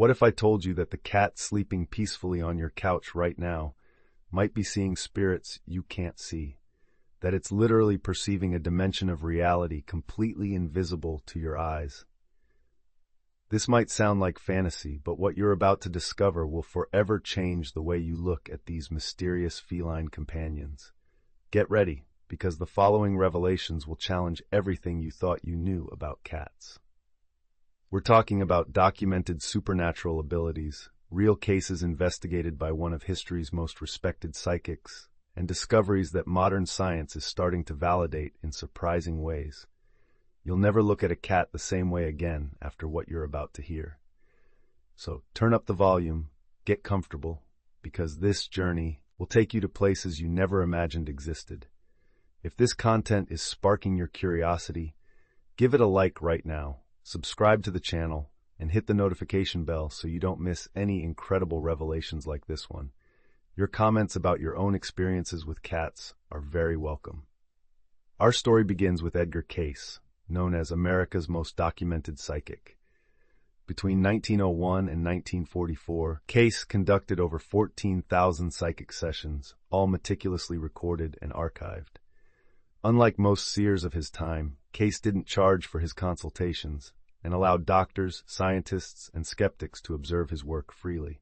What if I told you that the cat sleeping peacefully on your couch right now might be seeing spirits you can't see? That it's literally perceiving a dimension of reality completely invisible to your eyes? This might sound like fantasy, but what you're about to discover will forever change the way you look at these mysterious feline companions. Get ready, because the following revelations will challenge everything you thought you knew about cats. We're talking about documented supernatural abilities, real cases investigated by one of history's most respected psychics, and discoveries that modern science is starting to validate in surprising ways. You'll never look at a cat the same way again after what you're about to hear. So turn up the volume, get comfortable, because this journey will take you to places you never imagined existed. If this content is sparking your curiosity, give it a like right now, subscribe to the channel, and hit the notification bell so you don't miss any incredible revelations like this one. Your comments about your own experiences with cats are very welcome. Our story begins with Edgar Cayce, known as America's most documented psychic. Between 1901 and 1944, Cayce conducted over 14,000 psychic sessions, all meticulously recorded and archived. Unlike most seers of his time, Cayce didn't charge for his consultations and allowed doctors, scientists, and skeptics to observe his work freely.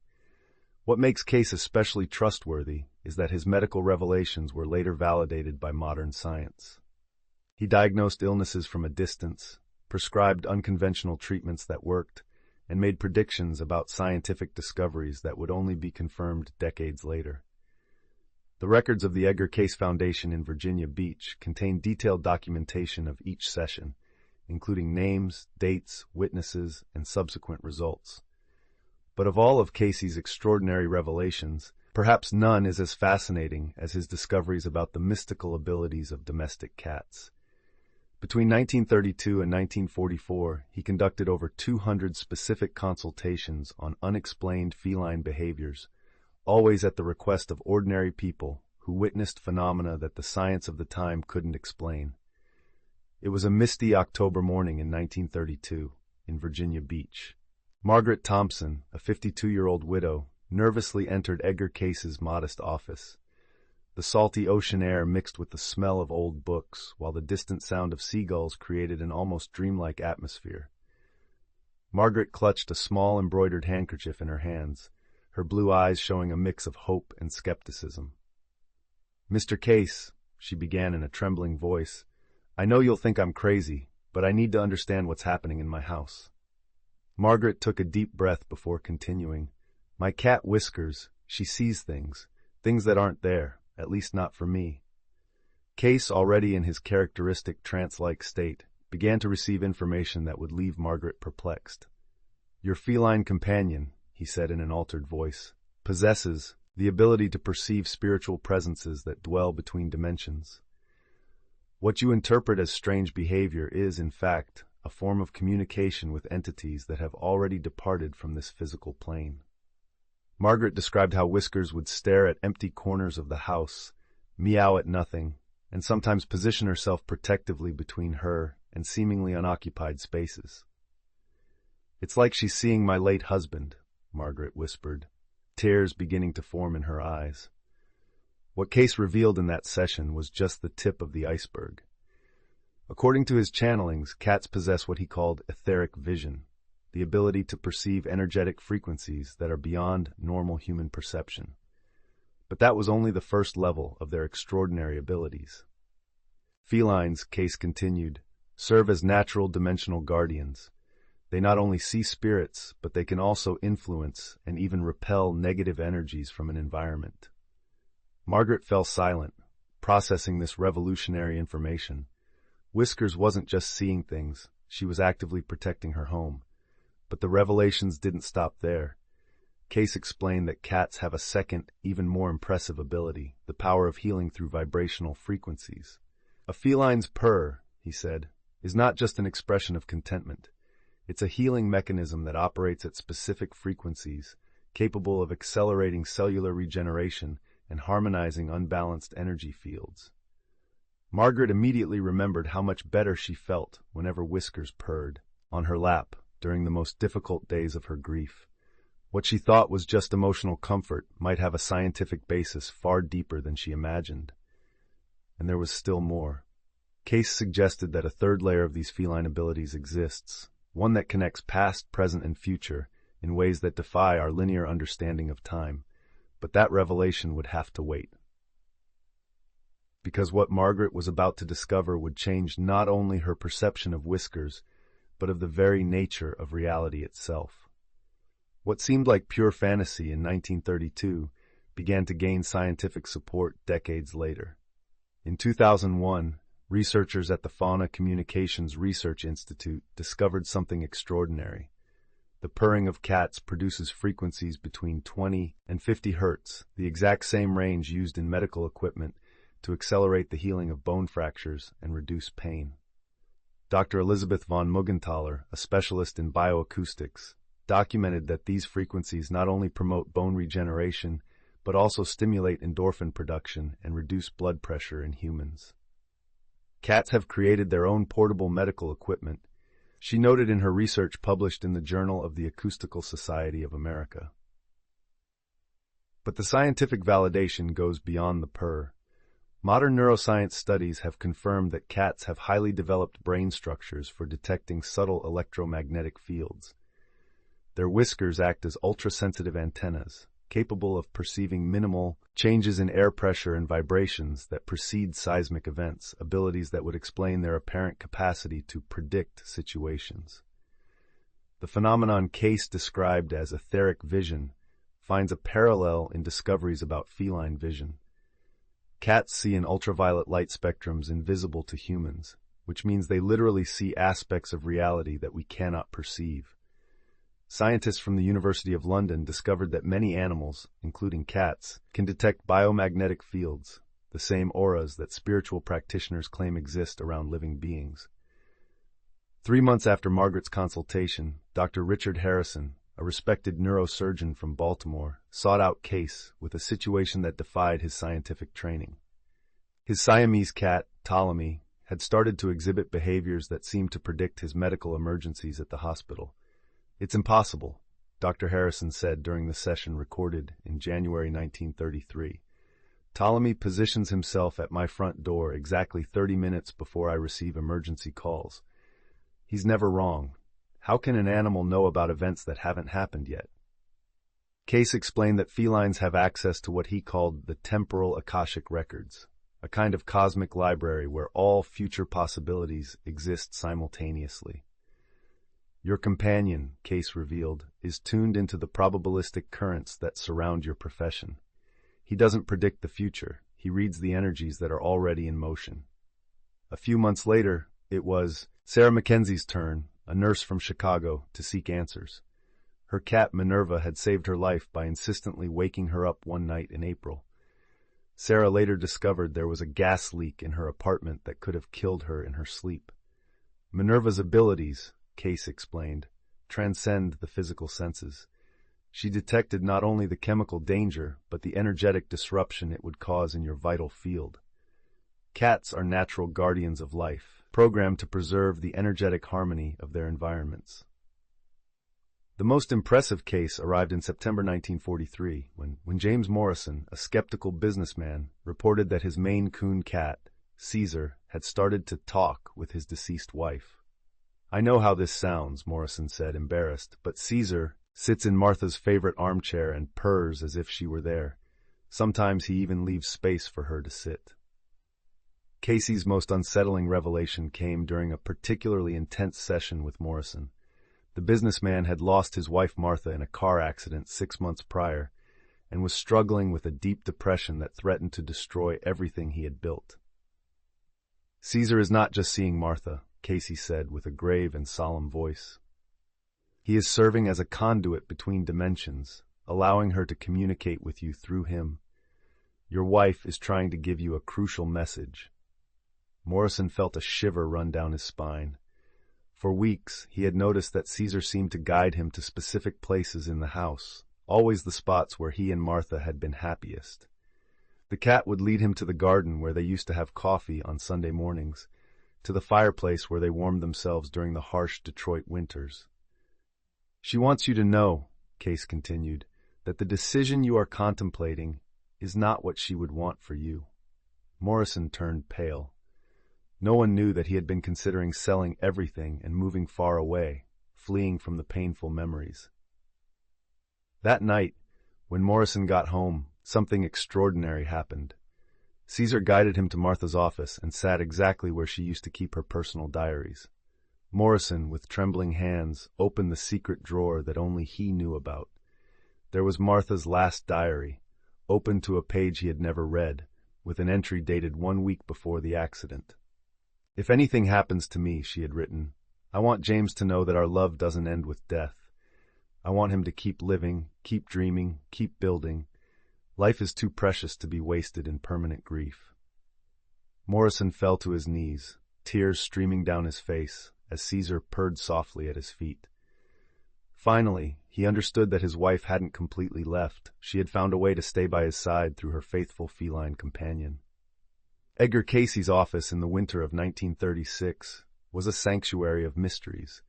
What makes Cayce especially trustworthy is that his medical revelations were later validated by modern science. He diagnosed illnesses from a distance, prescribed unconventional treatments that worked, and made predictions about scientific discoveries that would only be confirmed decades later. The records of the Edgar Cayce Foundation in Virginia Beach contain detailed documentation of each session, including names, dates, witnesses, and subsequent results. But of all of Cayce's extraordinary revelations, perhaps none is as fascinating as his discoveries about the mystical abilities of domestic cats. Between 1932 and 1944, he conducted over 200 specific consultations on unexplained feline behaviors, always at the request of ordinary people who witnessed phenomena that the science of the time couldn't explain. It was a misty October morning in 1932, in Virginia Beach. Margaret Thompson, a 52-year-old widow, nervously entered Edgar Cayce's modest office. The salty ocean air mixed with the smell of old books, while the distant sound of seagulls created an almost dreamlike atmosphere. Margaret clutched a small embroidered handkerchief in her hands, her blue eyes showing a mix of hope and skepticism. "Mr. Cayce," she began in a trembling voice, "I know you'll think I'm crazy, but I need to understand what's happening in my house." Margaret took a deep breath before continuing. "My cat Whiskers, she sees things that aren't there, at least not for me." Cayce, already in his characteristic trance-like state, began to receive information that would leave Margaret perplexed. "Your feline companion," he said in an altered voice, "possesses the ability to perceive spiritual presences that dwell between dimensions. What you interpret as strange behavior is, in fact, a form of communication with entities that have already departed from this physical plane." Margaret described how Whiskers would stare at empty corners of the house, meow at nothing, and sometimes position herself protectively between her and seemingly unoccupied spaces. "It's like she's seeing my late husband," Margaret whispered, tears beginning to form in her eyes. What Cayce revealed in that session was just the tip of the iceberg. According to his channelings, cats possess what he called etheric vision, the ability to perceive energetic frequencies that are beyond normal human perception. But that was only the first level of their extraordinary abilities. Felines, Cayce continued, serve as natural dimensional guardians. They not only see spirits, but they can also influence and even repel negative energies from an environment. Margaret fell silent, processing this revolutionary information. Whiskers wasn't just seeing things, she was actively protecting her home. But the revelations didn't stop there. Cayce explained that cats have a second, even more impressive ability, the power of healing through vibrational frequencies. "A feline's purr," he said, "is not just an expression of contentment. It's a healing mechanism that operates at specific frequencies, capable of accelerating cellular regeneration and harmonizing unbalanced energy fields." Margaret immediately remembered how much better she felt whenever Whiskers purred on her lap during the most difficult days of her grief. What she thought was just emotional comfort might have a scientific basis far deeper than she imagined. And there was still more. Cayce suggested that a third layer of these feline abilities exists, one that connects past, present, and future in ways that defy our linear understanding of time. But that revelation would have to wait. Because what Margaret was about to discover would change not only her perception of whiskers, but of the very nature of reality itself. What seemed like pure fantasy in 1932 began to gain scientific support decades later. In 2001, researchers at the Fauna Communications Research Institute discovered something extraordinary. The purring of cats produces frequencies between 20 and 50 hertz, the exact same range used in medical equipment to accelerate the healing of bone fractures and reduce pain. Dr. Elizabeth von Muggenthaler, a specialist in bioacoustics, documented that these frequencies not only promote bone regeneration, but also stimulate endorphin production and reduce blood pressure in humans. Cats have created their own portable medical equipment, she noted in her research published in the Journal of the Acoustical Society of America. But the scientific validation goes beyond the purr. Modern neuroscience studies have confirmed that cats have highly developed brain structures for detecting subtle electromagnetic fields. Their whiskers act as ultra-sensitive antennas, capable of perceiving minimal changes in air pressure and vibrations that precede seismic events, abilities that would explain their apparent capacity to predict situations. The phenomenon Cayce described as etheric vision finds a parallel in discoveries about feline vision. Cats see in ultraviolet light spectrums invisible to humans, which means they literally see aspects of reality that we cannot perceive. Scientists from the University of London discovered that many animals, including cats, can detect biomagnetic fields, the same auras that spiritual practitioners claim exist around living beings. 3 months after Margaret's consultation, Dr. Richard Harrison, a respected neurosurgeon from Baltimore, sought out Cayce with a situation that defied his scientific training. His Siamese cat, Ptolemy, had started to exhibit behaviors that seemed to predict his medical emergencies at the hospital. "It's impossible," Dr. Harrison said during the session recorded in January 1933. "Ptolemy positions himself at my front door exactly 30 minutes before I receive emergency calls. He's never wrong. How can an animal know about events that haven't happened yet?" Cayce explained that felines have access to what he called the temporal Akashic records, a kind of cosmic library where all future possibilities exist simultaneously. "Your companion," Cayce revealed, "is tuned into the probabilistic currents that surround your profession. He doesn't predict the future, he reads the energies that are already in motion." A few months later, it was Sarah Mackenzie's turn, a nurse from Chicago, to seek answers. Her cat Minerva had saved her life by insistently waking her up one night in April. Sarah later discovered there was a gas leak in her apartment that could have killed her in her sleep. Minerva's abilities, Cayce explained, transcend the physical senses. She detected not only the chemical danger, but the energetic disruption it would cause in your vital field. Cats are natural guardians of life, programmed to preserve the energetic harmony of their environments. The most impressive case arrived in September 1943, when James Morrison, a skeptical businessman, reported that his Maine Coon cat, Caesar, had started to talk with his deceased wife. "I know how this sounds," Morrison said, embarrassed, "but Caesar sits in Martha's favorite armchair and purrs as if she were there. Sometimes he even leaves space for her to sit." Cayce's most unsettling revelation came during a particularly intense session with Morrison. The businessman had lost his wife Martha in a car accident 6 months prior and was struggling with a deep depression that threatened to destroy everything he had built. "Caesar is not just seeing Martha," Cayce said with a grave and solemn voice. "He is serving as a conduit between dimensions, allowing her to communicate with you through him. Your wife is trying to give you a crucial message." Morrison felt a shiver run down his spine. For weeks, he had noticed that Caesar seemed to guide him to specific places in the house, always the spots where he and Martha had been happiest. The cat would lead him to the garden where they used to have coffee on Sunday mornings, to the fireplace where they warmed themselves during the harsh Detroit winters. "She wants you to know," Cayce continued, that the decision you are contemplating is not what she would want for you. Morrison turned pale. No one knew that he had been considering selling everything and moving far away, fleeing from the painful memories. That night, when Morrison got home, something extraordinary happened. Caesar guided him to Martha's office and sat exactly where she used to keep her personal diaries. Morrison, with trembling hands, opened the secret drawer that only he knew about. There was Martha's last diary, open to a page he had never read, with an entry dated 1 week before the accident. "If anything happens to me," she had written, "I want James to know that our love doesn't end with death. I want him to keep living, keep dreaming, keep building. Life is too precious to be wasted in permanent grief." Morrison fell to his knees, tears streaming down his face, as Caesar purred softly at his feet. Finally, he understood that his wife hadn't completely left. She had found a way to stay by his side through her faithful feline companion. Edgar Cayce's office in the winter of 1936 was a sanctuary of mysteries.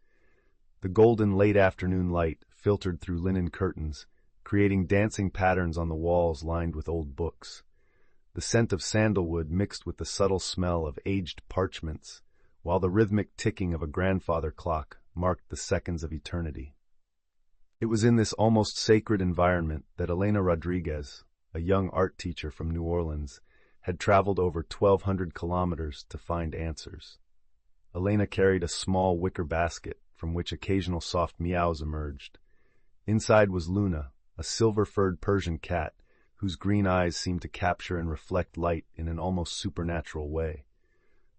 The golden late-afternoon light filtered through linen curtains, creating dancing patterns on the walls lined with old books. The scent of sandalwood mixed with the subtle smell of aged parchments, while the rhythmic ticking of a grandfather clock marked the seconds of eternity. It was in this almost sacred environment that Elena Rodriguez, a young art teacher from New Orleans, had traveled over 1,200 kilometers to find answers. Elena carried a small wicker basket from which occasional soft meows emerged. Inside was Luna, a silver-furred Persian cat whose green eyes seemed to capture and reflect light in an almost supernatural way.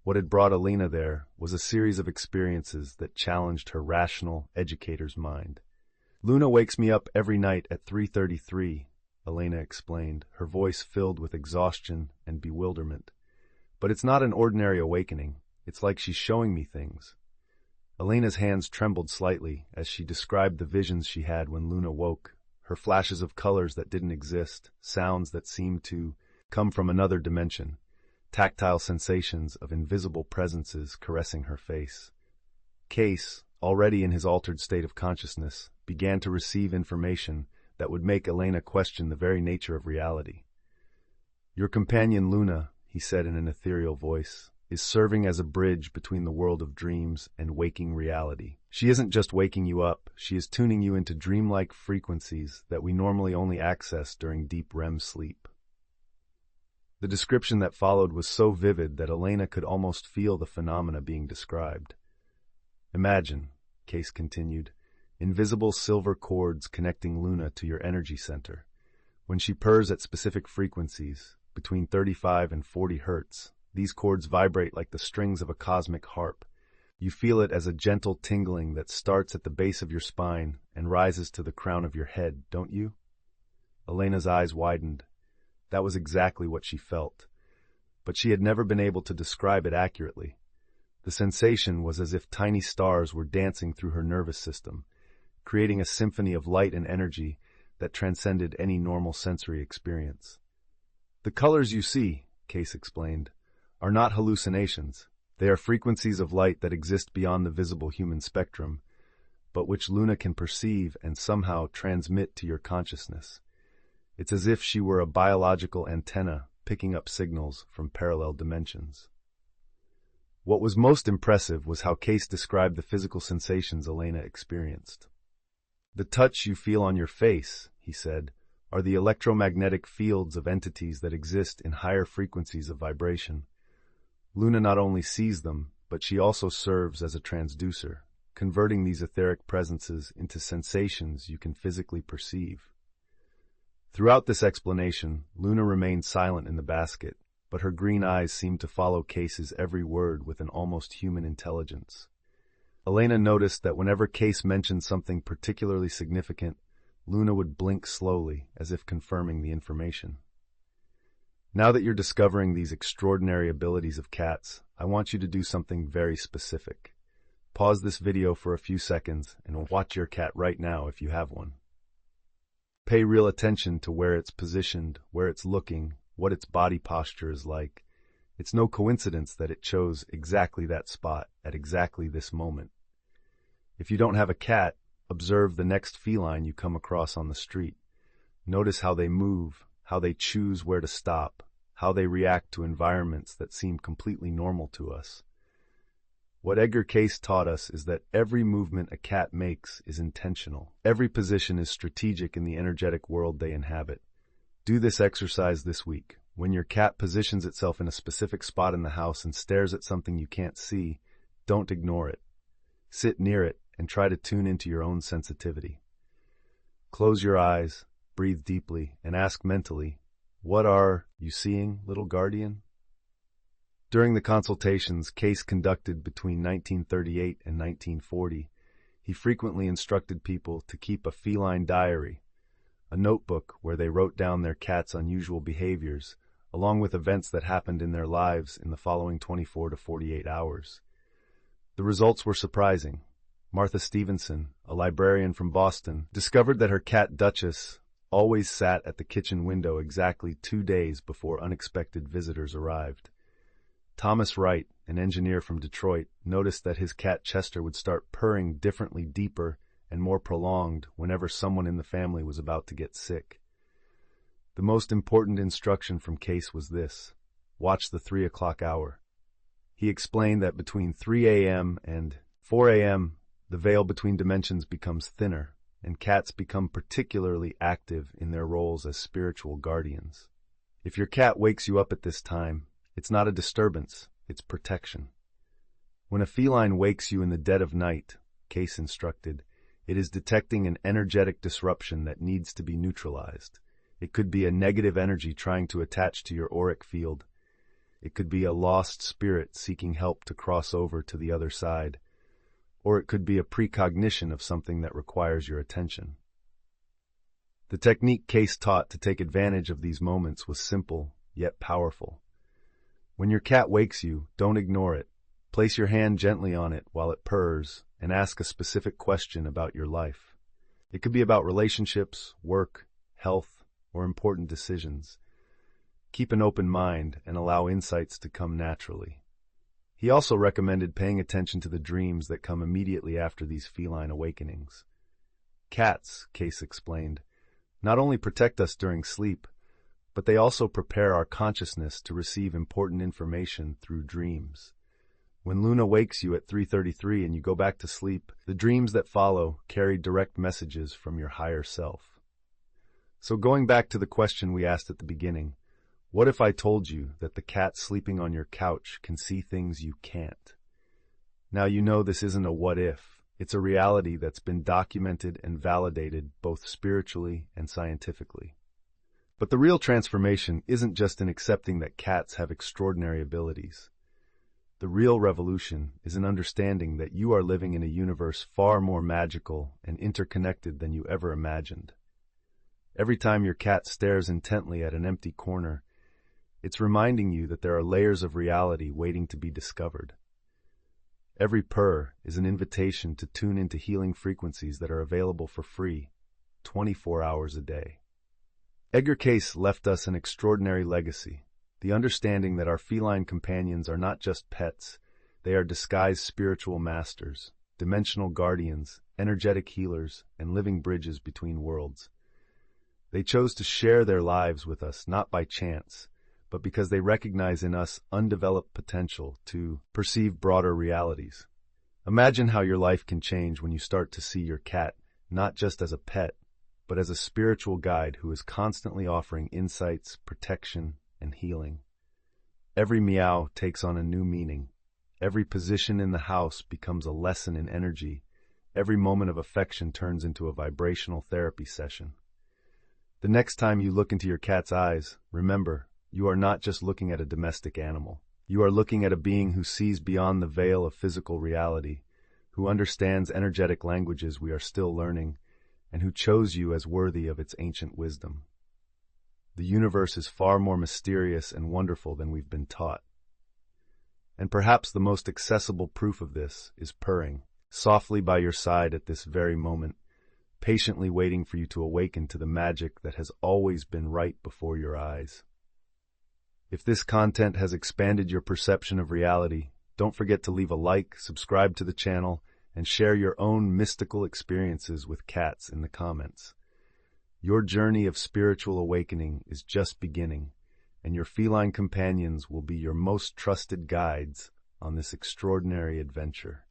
What had brought Elena there was a series of experiences that challenged her rational, educator's mind. "Luna wakes me up every night at 3:33, Elena explained, her voice filled with exhaustion and bewilderment. "But it's not an ordinary awakening. It's like she's showing me things." Elena's hands trembled slightly as she described the visions she had when Luna woke, her flashes of colors that didn't exist, sounds that seemed to come from another dimension, tactile sensations of invisible presences caressing her face. Cayce, already in his altered state of consciousness, began to receive information that would make Elena question the very nature of reality. "Your companion Luna," he said in an ethereal voice, "is serving as a bridge between the world of dreams and waking reality. She isn't just waking you up, she is tuning you into dreamlike frequencies that we normally only access during deep REM sleep." The description that followed was so vivid that Elena could almost feel the phenomena being described. "Imagine," Cayce continued, "invisible silver cords connecting Luna to your energy center. When she purrs at specific frequencies, between 35 and 40 hertz, these cords vibrate like the strings of a cosmic harp. You feel it as a gentle tingling that starts at the base of your spine and rises to the crown of your head, don't you?" Elena's eyes widened. That was exactly what she felt, but she had never been able to describe it accurately. The sensation was as if tiny stars were dancing through her nervous system, creating a symphony of light and energy that transcended any normal sensory experience. "The colors you see," Cayce explained, "are not hallucinations. They are frequencies of light that exist beyond the visible human spectrum, but which Luna can perceive and somehow transmit to your consciousness. It's as if she were a biological antenna picking up signals from parallel dimensions." What was most impressive was how Cayce described the physical sensations Elena experienced. "The touch you feel on your face," he said, "are the electromagnetic fields of entities that exist in higher frequencies of vibration. Luna not only sees them, but she also serves as a transducer, converting these etheric presences into sensations you can physically perceive." Throughout this explanation, Luna remained silent in the basket, but her green eyes seemed to follow Cayce's every word with an almost human intelligence. Elena noticed that whenever Cayce mentioned something particularly significant, Luna would blink slowly, as if confirming the information. "Now that you're discovering these extraordinary abilities of cats, I want you to do something very specific. Pause this video for a few seconds and watch your cat right now if you have one. Pay real attention to where it's positioned, where it's looking, what its body posture is like. It's no coincidence that it chose exactly that spot at exactly this moment. If you don't have a cat, observe the next feline you come across on the street. Notice how they move, how they choose where to stop, how they react to environments that seem completely normal to us. What Edgar Cayce taught us is that every movement a cat makes is intentional. Every position is strategic in the energetic world they inhabit. Do this exercise this week. When your cat positions itself in a specific spot in the house and stares at something you can't see, don't ignore it. Sit near it and try to tune into your own sensitivity. Close your eyes, breathe deeply, and ask mentally, "What are you seeing, little guardian?" During the consultations Cayce conducted between 1938 and 1940, he frequently instructed people to keep a feline diary, a notebook where they wrote down their cat's unusual behaviors, along with events that happened in their lives in the following 24 to 48 hours. The results were surprising. Martha Stevenson, a librarian from Boston, discovered that her cat Duchess always sat at the kitchen window exactly 2 days before unexpected visitors arrived. Thomas Wright, an engineer from Detroit, noticed that his cat Chester would start purring differently, deeper, and more prolonged whenever someone in the family was about to get sick. The most important instruction from Cayce was this: watch the 3 o'clock hour. He explained that between 3 a.m. and 4 a.m., the veil between dimensions becomes thinner, and cats become particularly active in their roles as spiritual guardians. If your cat wakes you up at this time, it's not a disturbance, it's protection. When a feline wakes you in the dead of night, Cayce instructed, it is detecting an energetic disruption that needs to be neutralized. It could be a negative energy trying to attach to your auric field. It could be a lost spirit seeking help to cross over to the other side. Or it could be a precognition of something that requires your attention. The technique Cayce taught to take advantage of these moments was simple, yet powerful. When your cat wakes you, don't ignore it. Place your hand gently on it while it purrs and ask a specific question about your life. It could be about relationships, work, health, or important decisions. Keep an open mind and allow insights to come naturally. He also recommended paying attention to the dreams that come immediately after these feline awakenings. Cats, Cayce explained, not only protect us during sleep, but they also prepare our consciousness to receive important information through dreams. When Luna wakes you at 3:33 and you go back to sleep, the dreams that follow carry direct messages from your higher self. So going back to the question we asked at the beginning, what if I told you that the cat sleeping on your couch can see things you can't? Now you know this isn't a what if, it's a reality that's been documented and validated both spiritually and scientifically. But the real transformation isn't just in accepting that cats have extraordinary abilities. The real revolution is in understanding that you are living in a universe far more magical and interconnected than you ever imagined. Every time your cat stares intently at an empty corner, it's reminding you that there are layers of reality waiting to be discovered. Every purr is an invitation to tune into healing frequencies that are available for free, 24 hours a day. Edgar Cayce left us an extraordinary legacy, the understanding that our feline companions are not just pets, they are disguised spiritual masters, dimensional guardians, energetic healers, and living bridges between worlds. They chose to share their lives with us not by chance, but because they recognize in us undeveloped potential to perceive broader realities. Imagine how your life can change when you start to see your cat not just as a pet, but as a spiritual guide who is constantly offering insights, protection, and healing. Every meow takes on a new meaning. Every position in the house becomes a lesson in energy. Every moment of affection turns into a vibrational therapy session. The next time you look into your cat's eyes, remember, you are not just looking at a domestic animal. You are looking at a being who sees beyond the veil of physical reality, who understands energetic languages we are still learning, and who chose you as worthy of its ancient wisdom. The universe is far more mysterious and wonderful than we've been taught. And perhaps the most accessible proof of this is purring, softly by your side at this very moment, patiently waiting for you to awaken to the magic that has always been right before your eyes. If this content has expanded your perception of reality, don't forget to leave a like, subscribe to the channel, and share your own mystical experiences with cats in the comments. Your journey of spiritual awakening is just beginning, and your feline companions will be your most trusted guides on this extraordinary adventure.